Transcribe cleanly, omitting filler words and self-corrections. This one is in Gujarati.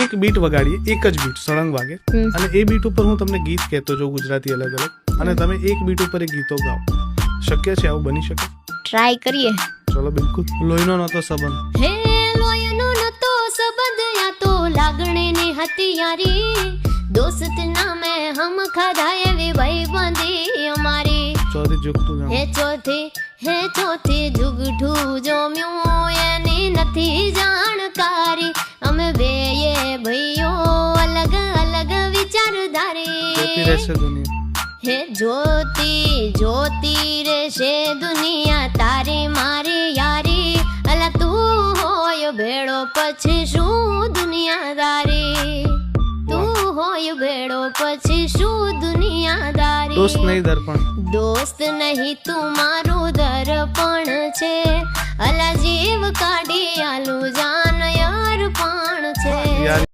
એક બીટ વગાડીએ, એક જ બીટ સળંગ વાગે, અને એ બીટ ઉપર હું તમને ગીત કહેતો જાઉં ગુજરાતી અલગ અલગ, અને તમે એક બીટ ઉપર એ ગીતો ગાઓ. શક્ય છે? આવું બની શકે? ટ્રાય કરીએ. ચલો બિલકુલ. લોહીનો નતો સંબંધ. હે લોહીનો નતો સંબંધ, યા તો લાગણીની હતી યારી, દોસ્ત નામે હમ ખાધા એવી ભાઈબંધી અમારી. ચોથી જુગતું હે ચોથી જુગઠું જોમ્યું એની નથી જાણકારી, અમે બેય ભાઈઓ અલગ અલગ વિચારધારી. રહેશે દુનિયા. હે જોતી રહેશે દુનિયા તારી મારી યારી, અલા તું હોય ભેળો પછી શું દુનિયાદારી, તું હોય ભેળો પછી શું દુનિયાદારી. દોસ્ત નહીં દર્પણ. દોસ્ત નહીં તું મારું દર્પણ છે, અલા જીવ કાઢી આલું જાન યાર પણ છે.